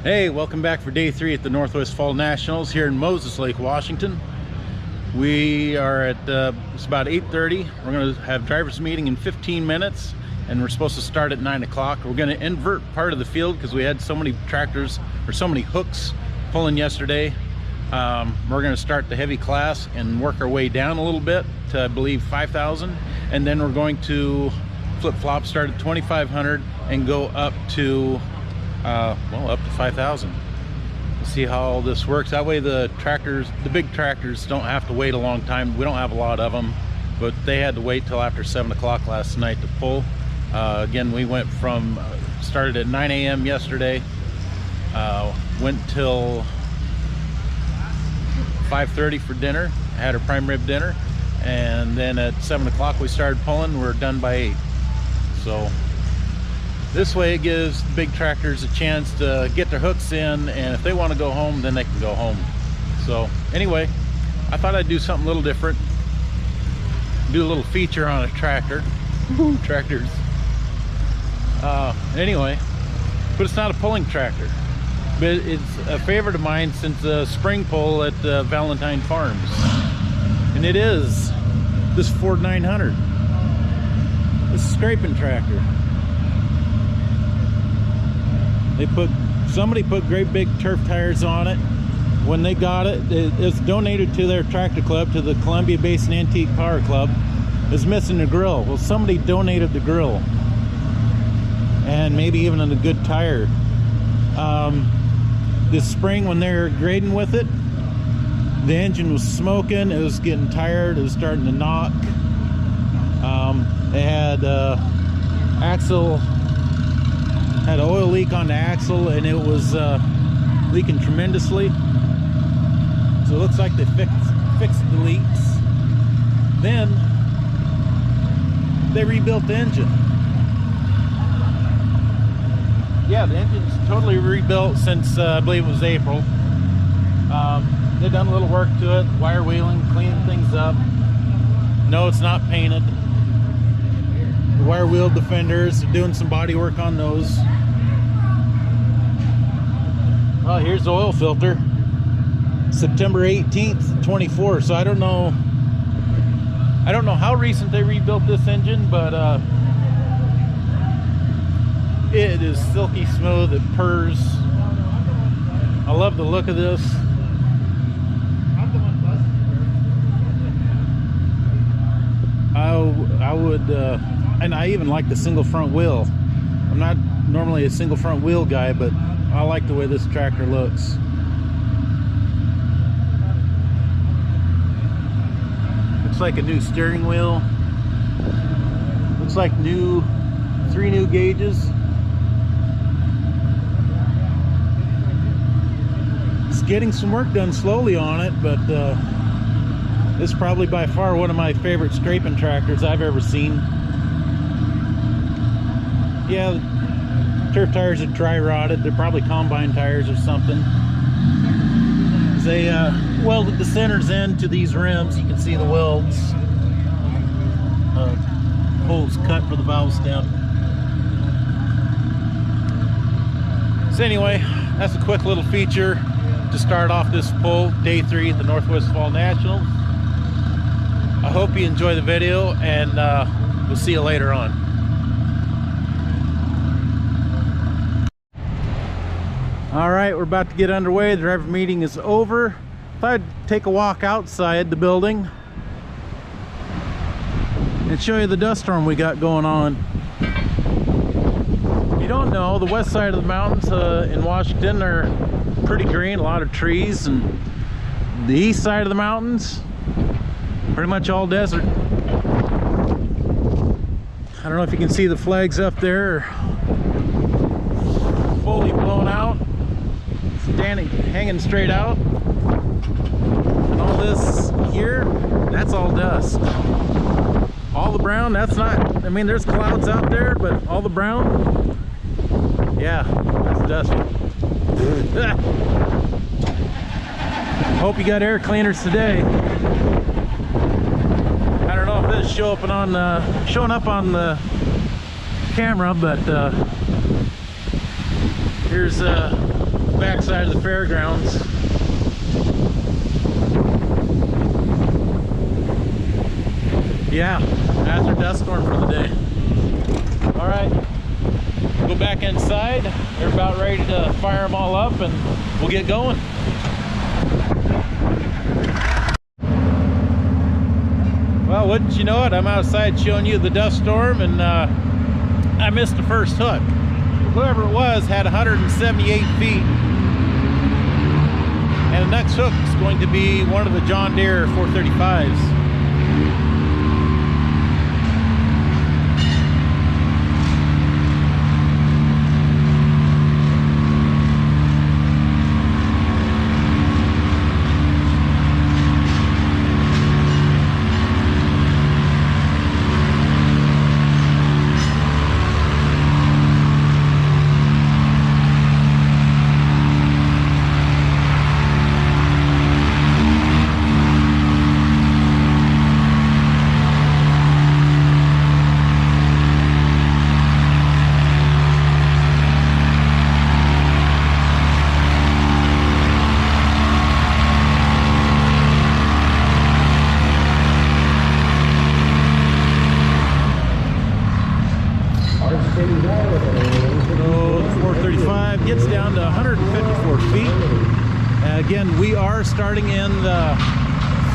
Hey, welcome back for day 3 at the Northwest Fall Nationals here in Moses Lake, Washington. We are at, it's about 8:30. We're going to have driver's meeting in 15 minutes, and we're supposed to start at 9 o'clock. We're going to invert part of the field because we had so many tractors, or so many hooks pulling yesterday. We're going to start the heavy class and work our way down a little bit to, I believe, 5,000. And then we're going to flip-flop, start at 2,500 and go up to well, up to 5,000. See how all this works. That way the tractors, the big tractors, don't have to wait a long time. We don't have a lot of them, but they had to wait till after 7 o'clock last night to pull. Again, we went from started at 9 a.m. yesterday, went till 5:30 for dinner, had our prime rib dinner, and then at 7 o'clock we started pulling. We're done by 8. So this way it gives the big tractors a chance to get their hooks in, and if they want to go home, then they can go home. So anyway, I thought I'd do something a little different. Do a little feature on a tractor. Woo, tractors. Anyway, but it's not a pulling tractor. But it's a favorite of mine since the spring pull at Valentine Farms. And it is this Ford 900. This scraping tractor. Somebody put great big turf tires on it. When they got it, it's donated to their tractor club, to the Columbia Basin Antique Power Club. It's missing the grill. Well, somebody donated the grill, and maybe even a good tire. This spring when they were grading with it, the engine was smoking. It was getting tired. It was starting to knock. It had had an oil leak on the axle, and it was leaking tremendously. So it looks like they fixed the leaks. Then they rebuilt the engine. Yeah, the engine's totally rebuilt since I believe it was April. They've done a little work to it, wire wheeling, cleaning things up. No, it's not painted. The wire wheel defenders, doing some body work on those. Well, here's the oil filter. September 18th, 24. So I don't know how recent they rebuilt this engine, but it is silky smooth. It purrs. I love the look of this. I would, and I even like the single front wheel. I'm not normally a single front wheel guy, but I like the way this tractor looks. Looks like a new steering wheel. Looks like 3 new gauges. It's getting some work done slowly on it, but this is probably by far one of my favorite scraping tractors I've ever seen. Yeah, turf tires are dry rotted. They're probably combine tires or something. They welded the centers into these rims. You can see the welds. Holes cut for the valve stem. So anyway, that's a quick little feature to start off this pull, day 3 at the Northwest Fall Nationals. I hope you enjoy the video, and we'll see you later on. All right, we're about to get underway. The driver meeting is over. Thought I'd take a walk outside the building and show you the dust storm we got going on. If you don't know, the west side of the mountains in Washington are pretty green, a lot of trees, and the east side of the mountains, pretty much all desert. I don't know if you can see the flags up there, fully blown out, standing, hanging straight out. And all this here, that's all dust. All the brown, that's not, I mean, there's clouds out there, but all the brown, yeah, that's dust. Hope you got air cleaners today. I don't know if this is showing up on the camera, but here's backside of the fairgrounds. Yeah, that's our dust storm for the day. All right, go back inside. They're about ready to fire them all up and we'll get going. Well, wouldn't you know it, I'm outside showing you the dust storm, and I missed the first hook. Whoever it was had 178 feet. And the next hook is going to be one of the John Deere 435s. So the 435 gets down to 154 feet. Again, we are starting in the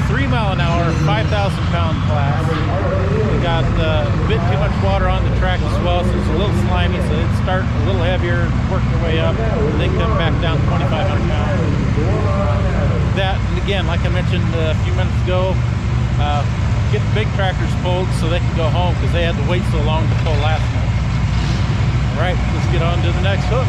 3 mile an hour, 5,000 pound class. We got a bit too much water on the track as well, so it's a little slimy, so it starts a little heavier, work their way up, and then come back down 2,500 pounds. That, and again, like I mentioned a few minutes ago, get the big tractors pulled so they can go home because they had to wait so long to pull last month. All right, let's get on to the next hook.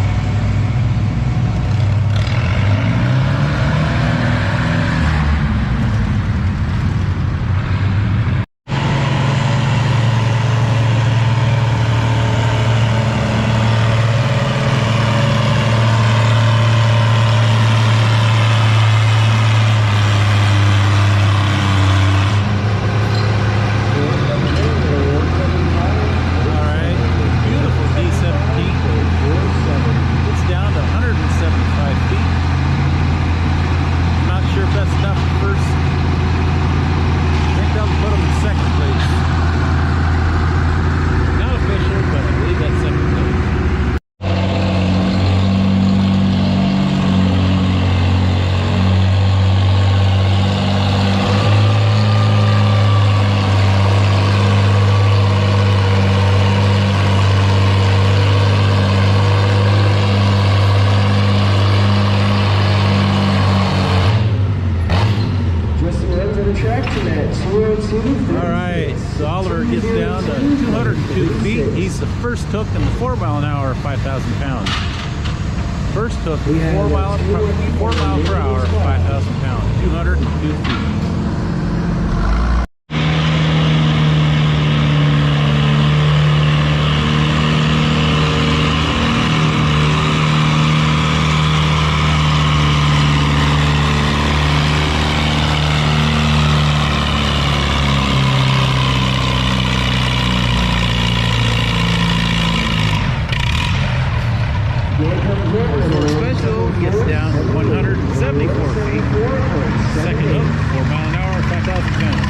Alright, so Oliver gets down to 202 feet. He's the first hook in the 4 mile an hour, 5,000 pounds. First hook, 4 mile per hour, 5,000 pounds, 202 feet. Special gets down to 174 feet. Second hook, 4 mile an hour, 5,000 pounds.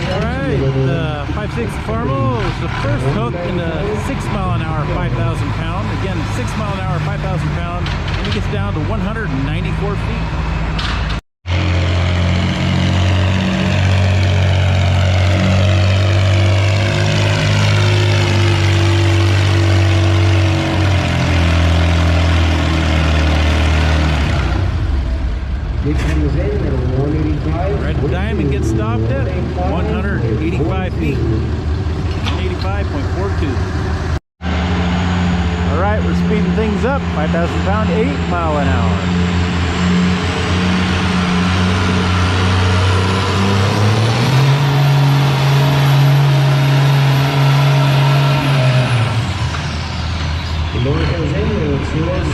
Alright, the 5.6 Farmo is the first hook in the 6 mile an hour, 5,000 pound. Again, 6 mile an hour, 5,000 pound, and it gets down to 194 feet. Right Diamond gets stopped at 185 feet. 185.42. All right, we're speeding things up. 5,000 pound, 8 mile an hour.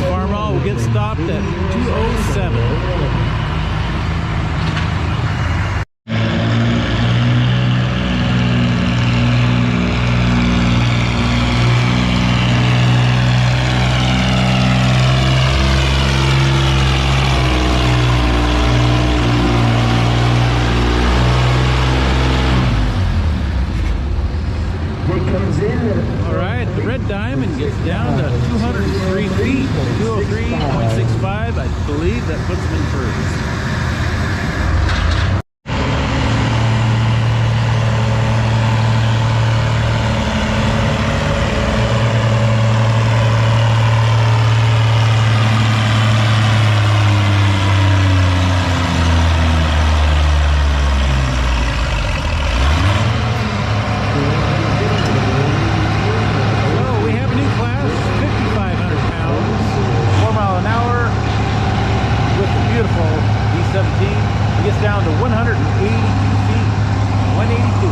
Farmall will get stopped at 207. Alright, the Red Diamond gets down to 203 feet, 203.65. I believe that puts him in first. He gets down to 182 feet, 182.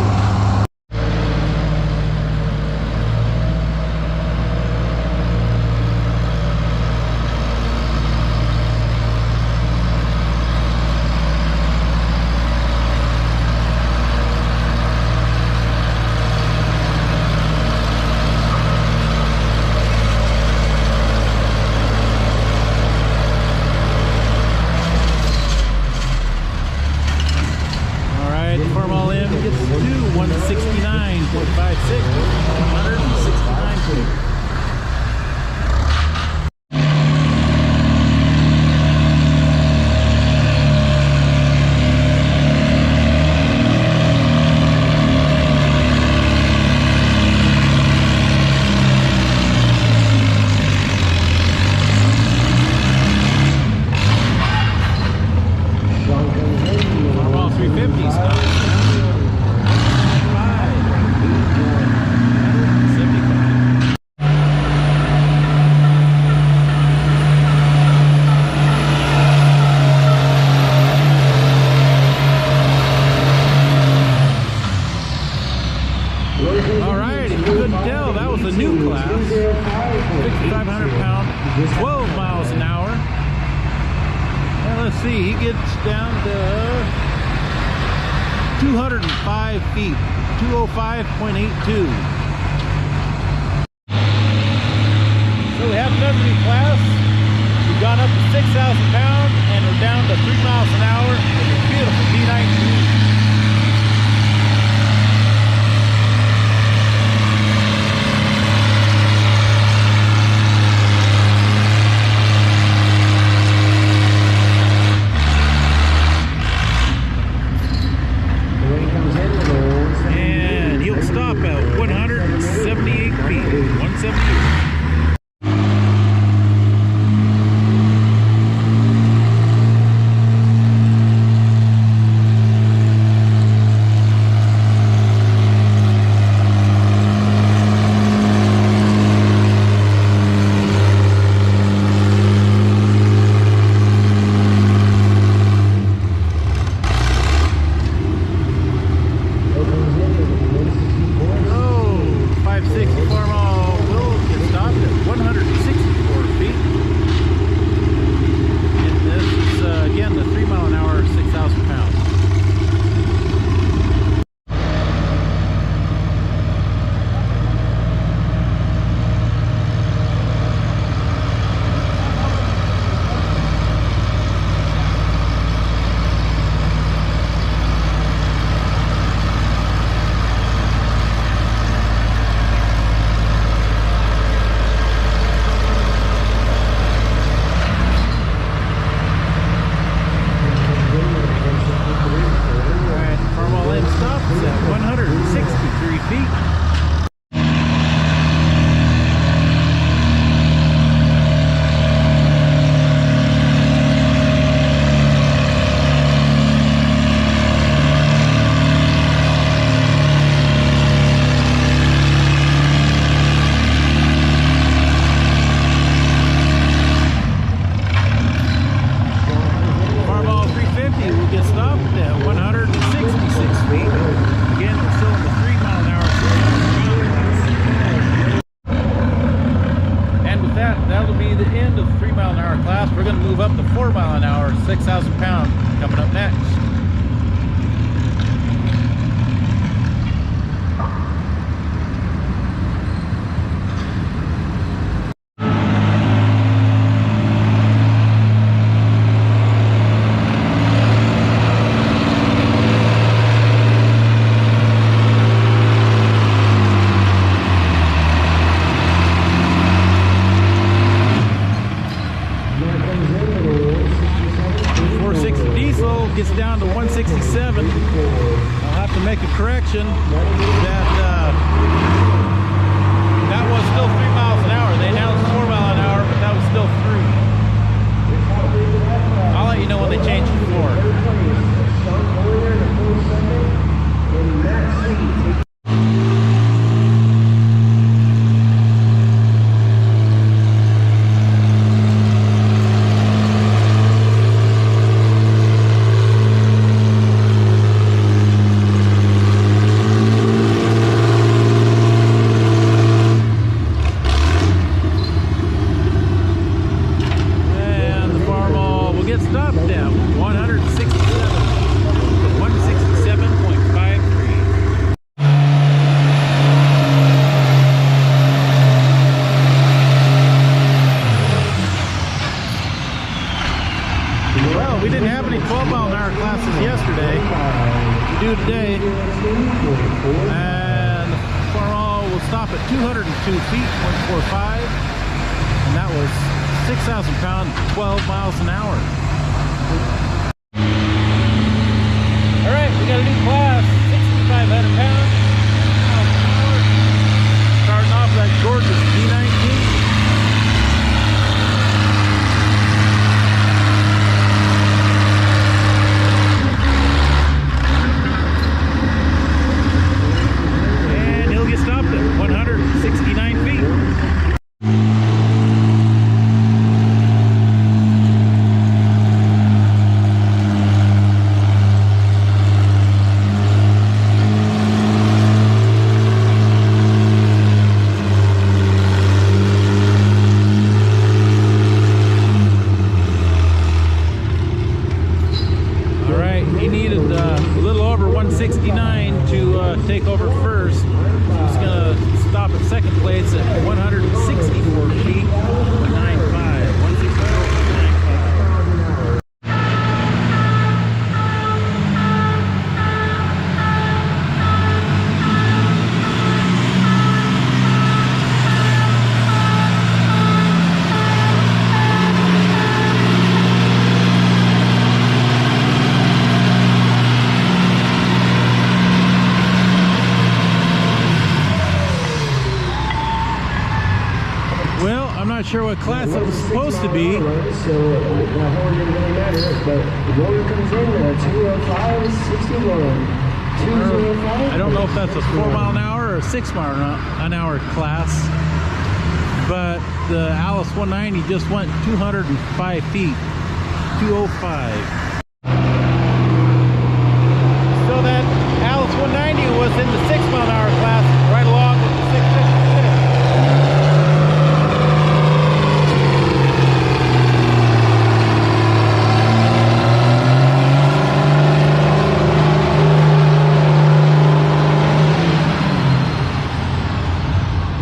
Farmall M gets to 169.56, 169 feet. Farmall 350 stuff. Alright, if you couldn't tell, that was a new class. 5,500 pound, 12 miles an hour. And let's see, he gets down to 205 feet, 205.82. So we haven't done any class. We've gone up to 6,000 pounds and we're down to 3 miles an hour with a beautiful D19. Stop at 178 feet, 178. 167. I'll have to make a correction that that was still 3 miles an hour. They announced 4 miles an hour, but that was still 3. I'll let you know when they change it to 4. Well, we didn't have any 12-mile-an-hour classes yesterday. We do today. And the Farmall will stop at 202 feet, 0.45. And that was 6,000 pounds, 12 miles an hour. All right, we got a new class, 6,500 pounds. Starting off that gorgeous D19. Stopped at 169 feet. All right, he needed a little over 169 to take over first. He's gonna stop at second place at 164 feet, 95. 164.95. Well, I'm not sure what class it was supposed to be. So that horn didn't really matter, but the motor comes in at 205.61. 205. I don't know if that's a 4 mile an hour or a 6 mile an hour class, but the Alice 190 just went 205 feet, 205. So that Alice 190 was in the 6 mile an hour class, right along with the 656.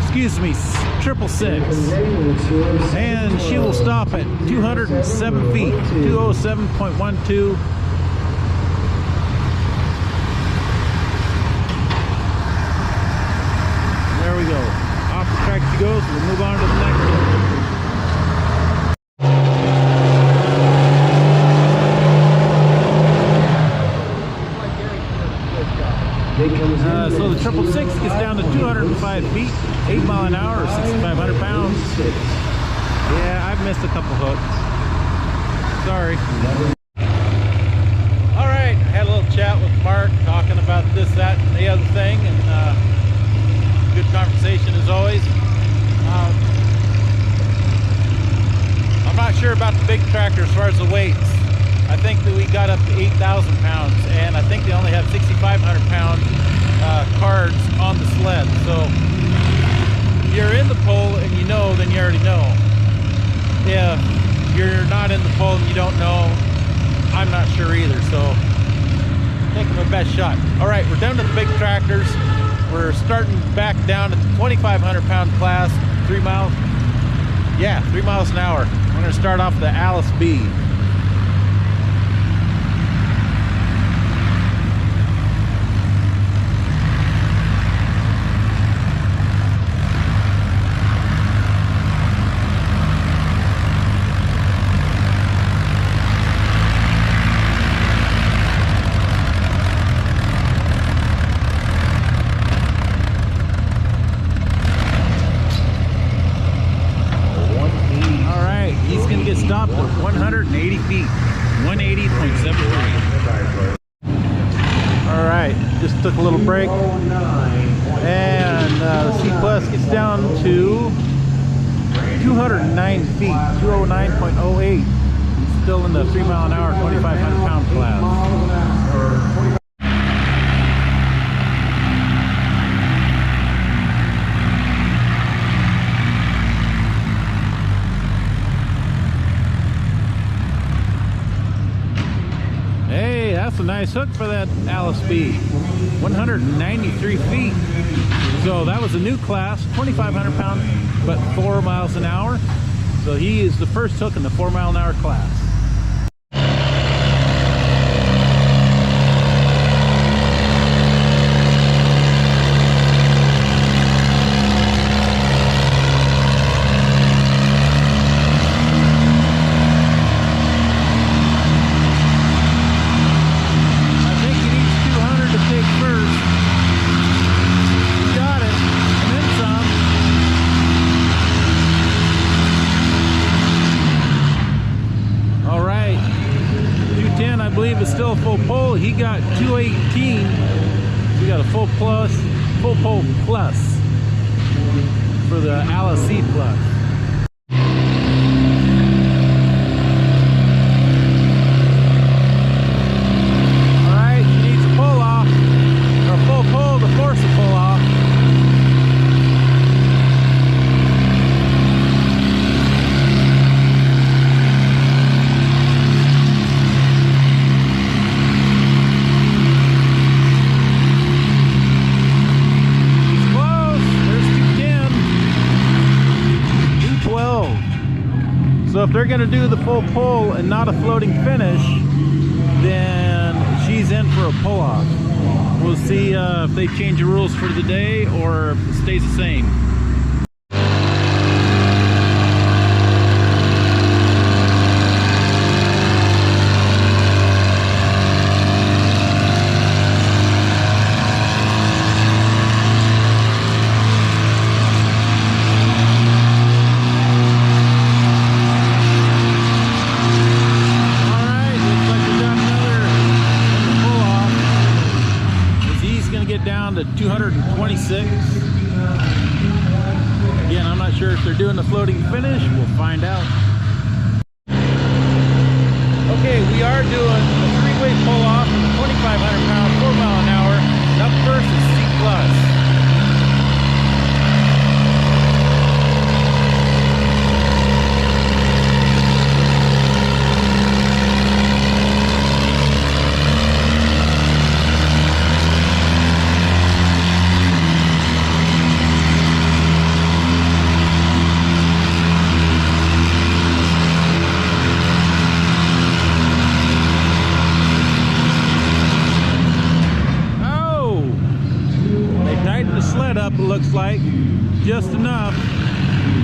Excuse me, 666. And she will stop at 207 feet, 207.12. There we go. Off the track she goes. We'll move on to the next one. So the 666 gets down to 205 feet, 8 mile an hour, 6,500 pounds. Yeah, I've missed a couple hooks. Sorry. All right, I had a little chat with Mark talking about this, that, and the other thing, and good conversation as always. I'm not sure about the big tractor as far as the weights. I think that we got up to 8,000 pounds, and I think they only have 6,500 pound cards on the sled. So if you're in the poll and you know, then you already know. If you're not in the poll and you don't know, I'm not sure either. So I think my best shot. All right, we're down to the big tractors. We're starting back down at the 2,500 pound class, 3 miles. Yeah, 3 miles an hour. I'm going to start off the Alice B. took a little break. And the C Plus gets down to 209 feet, 209.08. Still in the 3 mile an hour, 2,500 pound class. Hey, that's a nice hook for that Alice B. 193 feet. So that was a new class, 2,500 pounds, but 4 miles an hour. So he is the first hook in the 4 mile an hour class. I believe is still a full pole. He got 218. We got a full pole plus for the Alice C Plus. All right, she needs a pull off, or a full pull to force a pull off. So if they're going to do the full pull and not a floating finish, then she's in for a pull-off. We'll see if they change the rules for the day or if it stays the same. Down to 226. Again, I'm not sure if they're doing the floating finish. We'll find out. Okay, we are doing a three-way pull-off, 2,500 pound, 4 mile an hour. Up first is C Plus. Up, it looks like just enough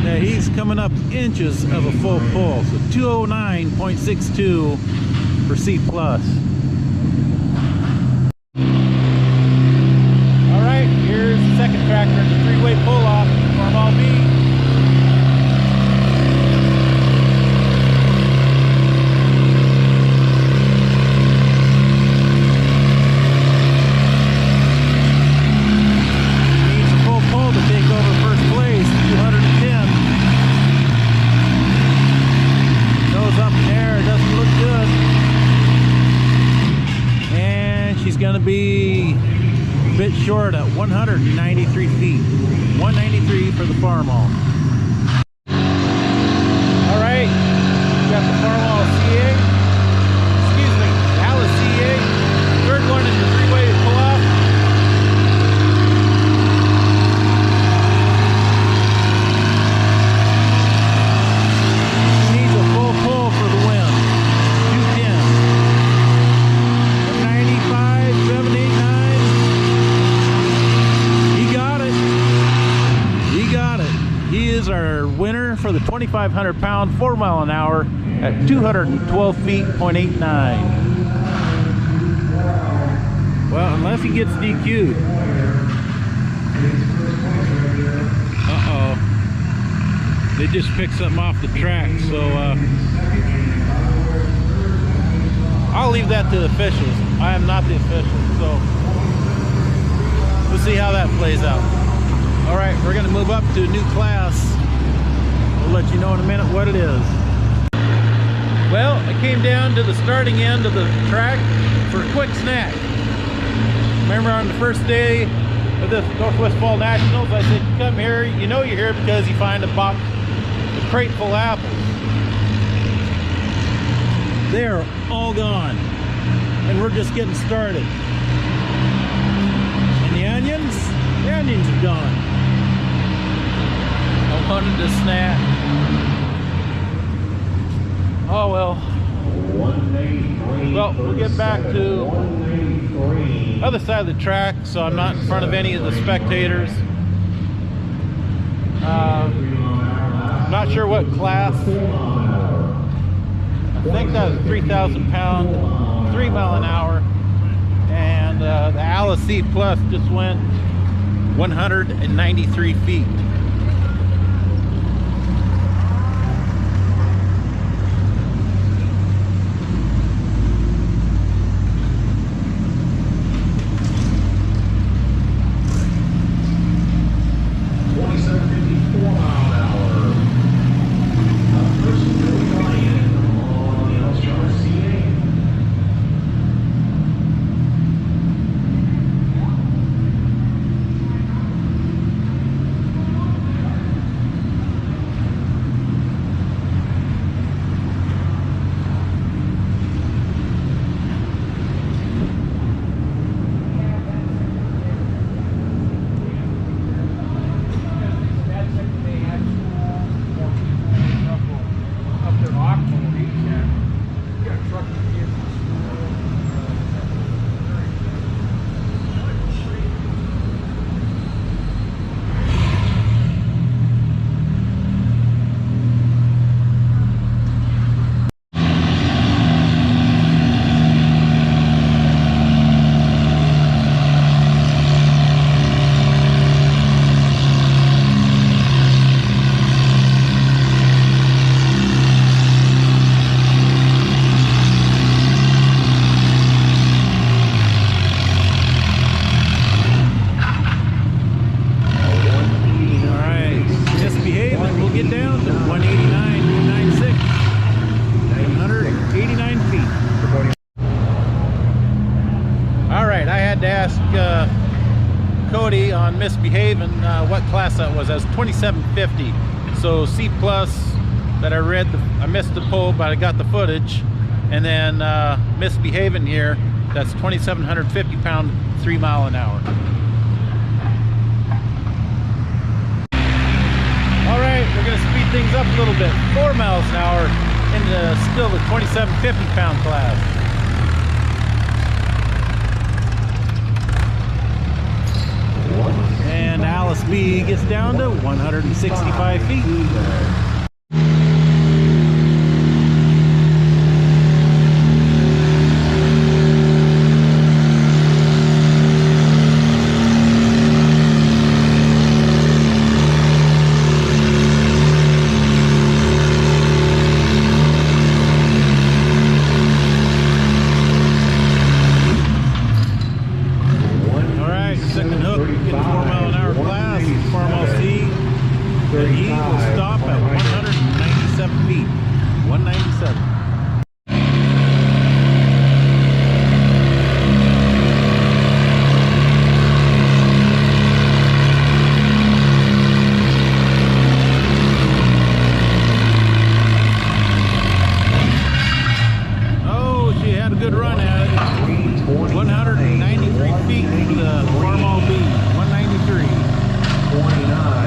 that he's coming up inches of a full pull. So 209.62 for C Plus. All right, here's the second tractor in the three-way pull-off from All B. Going to be a bit short at 193 feet. 193 for the Farmall. All right, we got the Farmall CA. Excuse me, Alice CA. Third one is the three-way pull-off. He needs a full pull for the win. 210. 195. 789. He got it. He got it. He is our winner for the 2,500 pound, 4 mile an hour at 212 feet, 0.89. Well, unless he gets DQ'd. Uh-oh. They just picked something off the track, so I'll leave that to the officials. I am not the official, so we'll see how that plays out. All right, we're gonna move up to a new class. We'll let you know in a minute what it is. Well, I came down to the starting end of the track for a quick snack. Remember on the first day of the Northwest Fall Nationals, I said, come here, you know you're here because you find a box, a crate full of apples. They're all gone, and we're just getting started. And the onions are gone. I wanted to snack. Oh well. Well, we'll get back to other side of the track, so I'm not in front of any of the spectators. I'm not sure what class. I think that was 3,000 pound, 3 mile an hour, and the Alice C Plus just went 193 feet. Cody on Misbehaving what class that was. That was 2750. So C plus that I read, I missed the poll, but I got the footage. And then Misbehaving here, that's 2,750 pound, 3 mile an hour. All right, we're gonna speed things up a little bit. 4 miles an hour in still the 2,750 pound class. And Alice B gets down to 165 feet. And he will stop at 197 feet. 197. Oh, she had a good run at it. 193 feet to the Farmall B. 193. 29.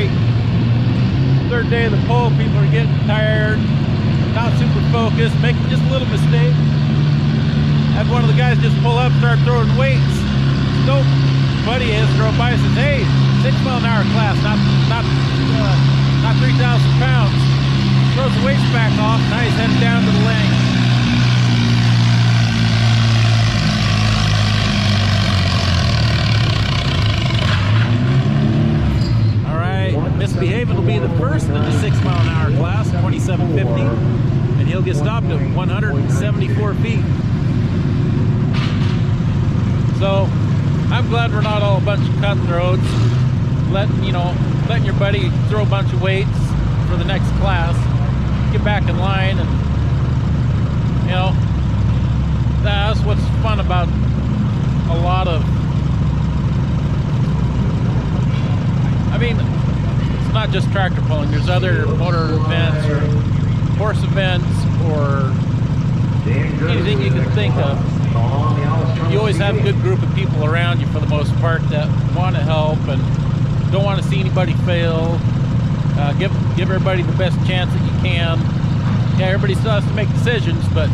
great. Third day of the pull, people are getting tired, not super focused, making just a little mistake. Had one of the guys just pull up, start throwing weights. Nope. Buddy is drove by and says, hey, 6-mile-an-hour class, not 3,000 pounds. Throws the weights back off, now he's heading down to the lane. Misbehaving will be the first in the 6-mile-an-hour class, 2750, and he'll get stopped at 174 feet. So I'm glad we're not all a bunch of cutthroats, letting your buddy throw a bunch of weights for the next class, get back in line, and that's what's fun about a lot of, not just tractor pulling. There's other motor events or horse events or anything you can think of. You always have a good group of people around you for the most part that want to help and don't want to see anybody fail. Give everybody the best chance that you can. Yeah, everybody still has to make decisions, but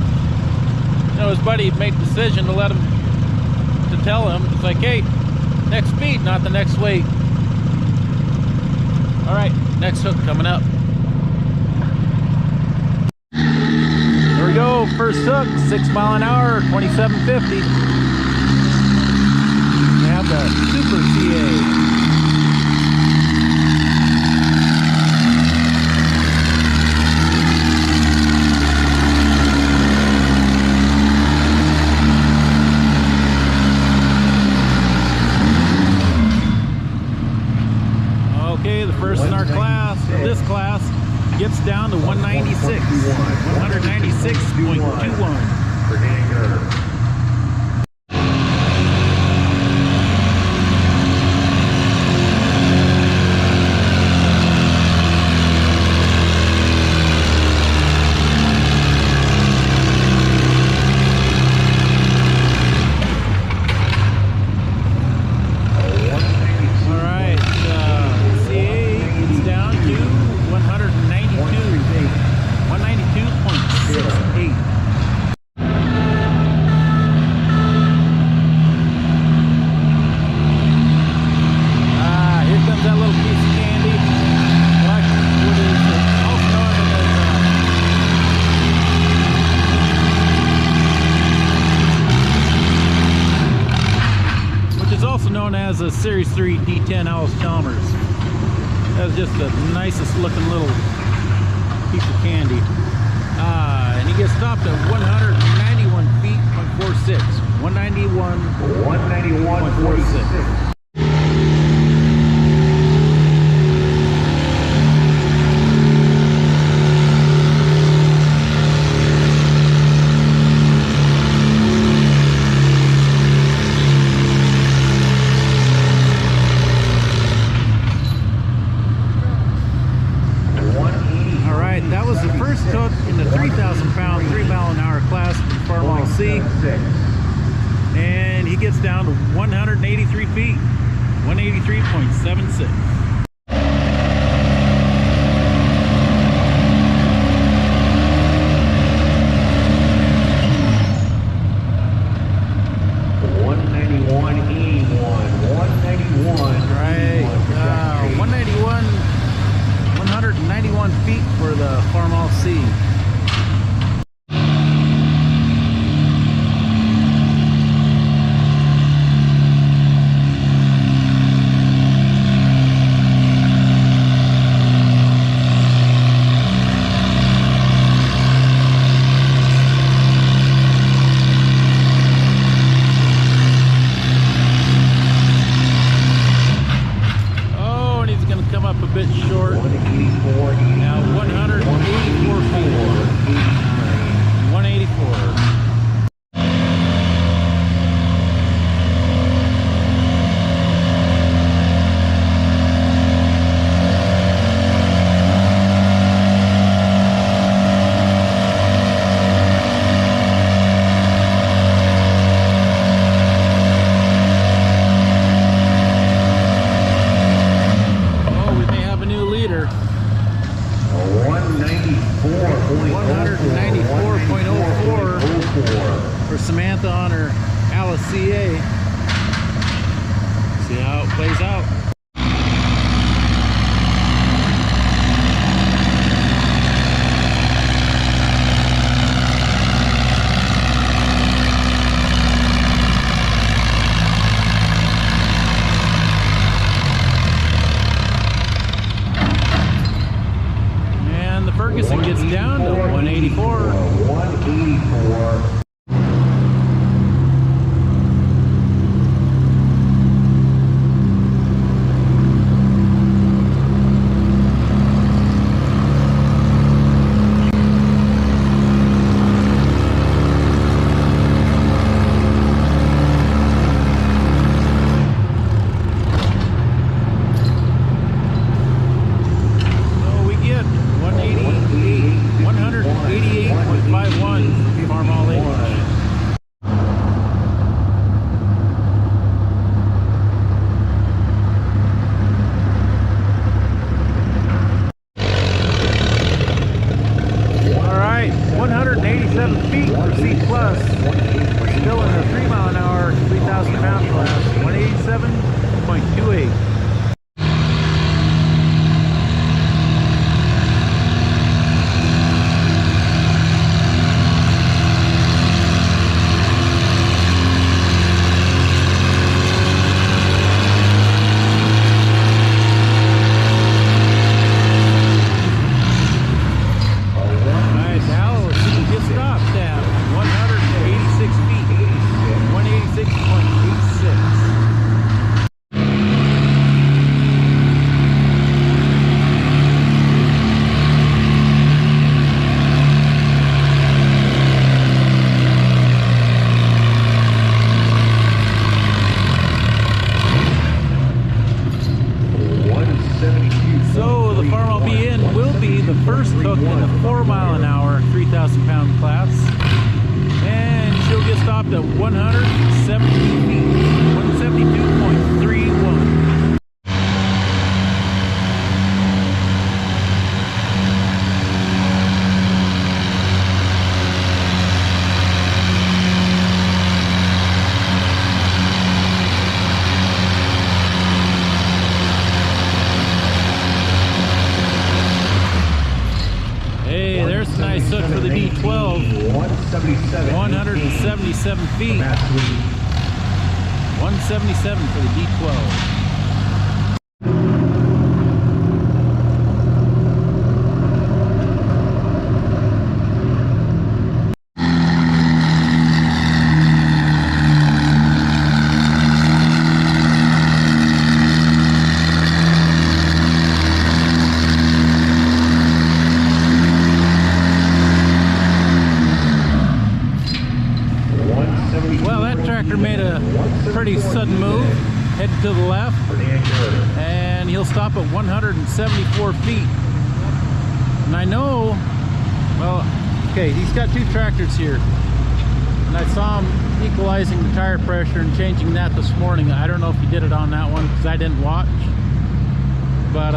his buddy made the decision to tell him, it's like, hey, next speed, not the next weight. All right, next hook coming up. Here we go, first hook, 6-mile-an-hour, 2750. We have the Super CA. First in our class, this class, gets down to 196, 196.21. For Danny Gerber. As a Series 3 D10 Allis-Chalmers. That's just the nicest looking little piece of candy. And he gets stopped at 191 feet, 0.46. 191.46. In the 3,000-pound, 3-mile-an-hour class in Farm Model C, and he gets down to 183 feet, 183.76. Right, 191 feet for the Farm Model C. Come up a bit short. Now 184 feet. 184. later. 194.04 for Samantha on her Alice CA. See how it plays out. Ferguson gets down to 184. 184. First hook in the 4 mile an hour, 3,000 pound class, and she'll get stopped at 172 feet, 172.31. Nice hook for the D12. 177 feet. 177 for the D12. Made a pretty sudden move, headed to the left, and he'll stop at 174 feet. And I know, well, okay, he's got two tractors here, and I saw him equalizing the tire pressure and changing that this morning. I don't know if he did it on that one because I didn't watch, but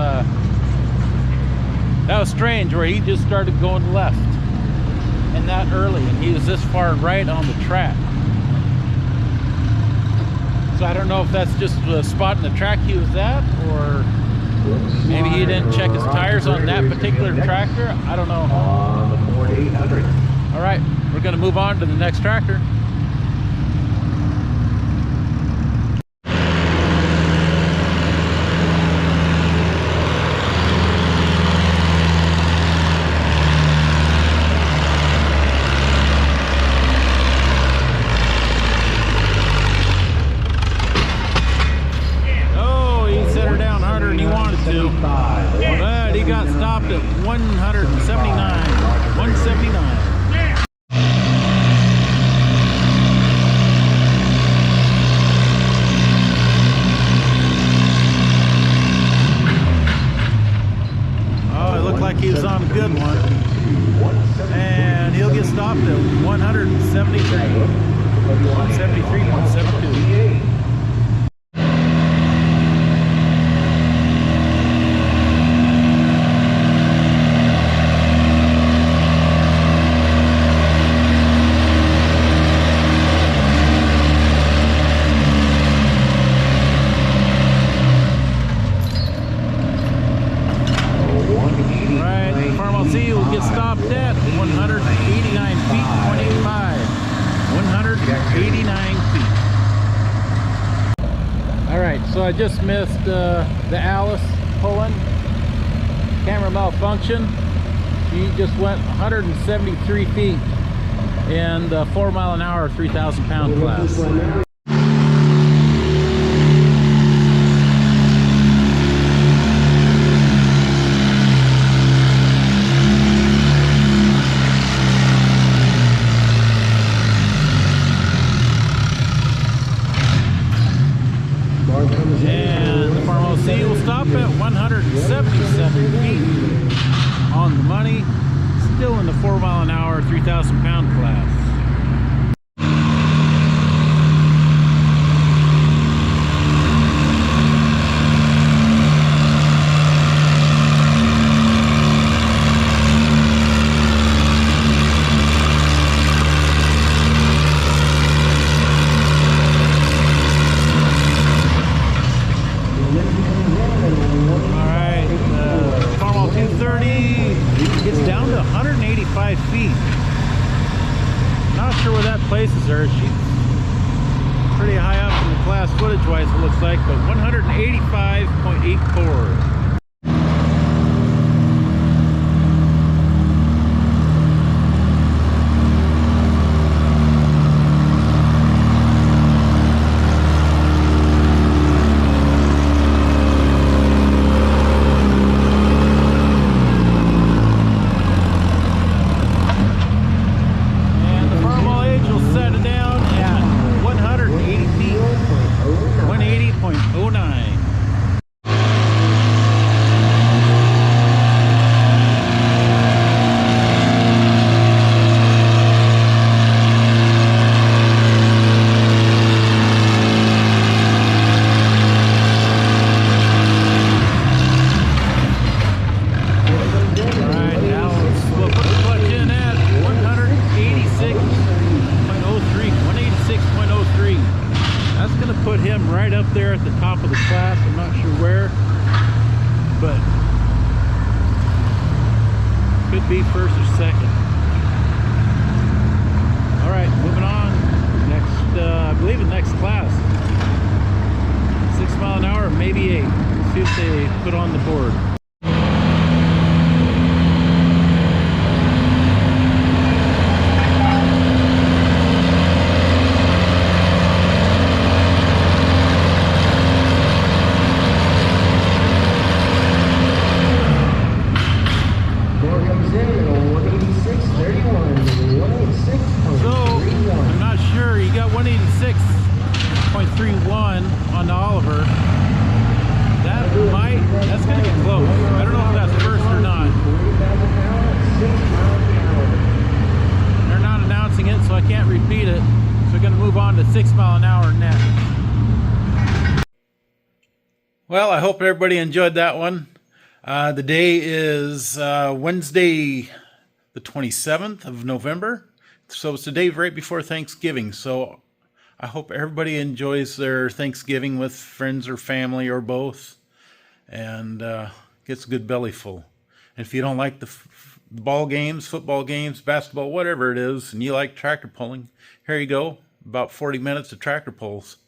that was strange where he just started going left and that early, and he was this far right on the track. So I don't know if that's just the spot in the track he was at, or maybe he didn't check his tires on that particular tractor. I don't know. On the Ford 800. All right, we're going to move on to the next tractor. But he got stopped at 179. 179. Oh, it looked like he was on a good one. And he'll get stopped at 173. 173.72. stopped at 189 feet, 0.85. 189 feet. All right, so I just missed the Alice pulling. Camera malfunction. She just went 173 feet in the 4 mile an hour, 3,000 pound class. And the Farm OC will stop at 177 feet on the money, still in the 4 mile an hour, 3,000 pound class. It's down to 185 feet. Not sure where that places her. She's pretty high up in the class footage wise, it looks like, but 185.84. Put him right up there at the top of the class. I'm not sure where, but could be first or second. All right, moving on. Next, I believe the next class, 6 mile an hour, maybe 8. Let's see if they put on the board. On the Oliver. That's going to get close. I don't know if that's first or not. They're not announcing it, so I can't repeat it. So we're going to move on to 6 mile an hour next. Well, I hope everybody enjoyed that one. The day is Wednesday, the 27th of November. So it's the day right before Thanksgiving. So I hope everybody enjoys their Thanksgiving with friends or family or both, and gets a good belly full. And if you don't like the ball games, football games, basketball, whatever it is, and you like tractor pulling, here you go, about 40 minutes of tractor pulls.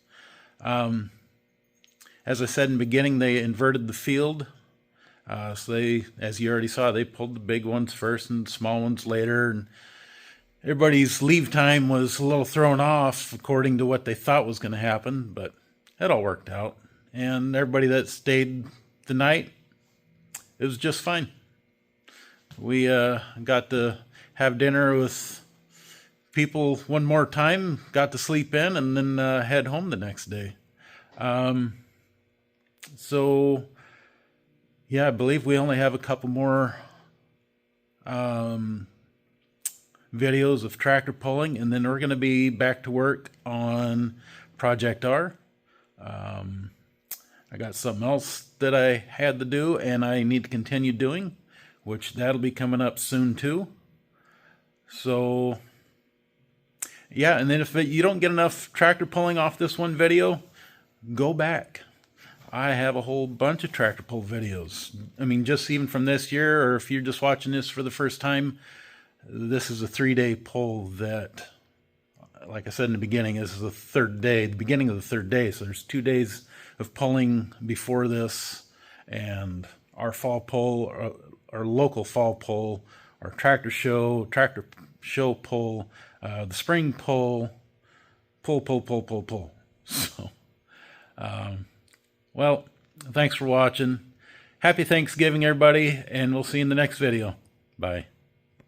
As I said in the beginning, they inverted the field. So they, as you already saw, they pulled the big ones first and small ones later, and everybody's leave time was a little thrown off according to what they thought was going to happen, but it all worked out. And everybody that stayed the night, it was just fine. We got to have dinner with people one more time, got to sleep in, and then head home the next day. So, yeah, I believe we only have a couple more videos of tractor pulling, and then we're going to be back to work on Project R. I got something else that I had to do and I need to continue doing, which that'll be coming up soon too. So yeah, and then if you don't get enough tractor pulling off this one video, go back. I have a whole bunch of tractor pull videos. I mean, just even from this year, or if you're just watching this for the first time, this is a 3-day pull that, like I said in the beginning, this is the third day, the beginning of the third day. So there's 2 days of pulling before this, and our fall pull, our local fall pull, our tractor show pull, the spring pull. So, well, thanks for watching. Happy Thanksgiving, everybody, and we'll see you in the next video. Bye.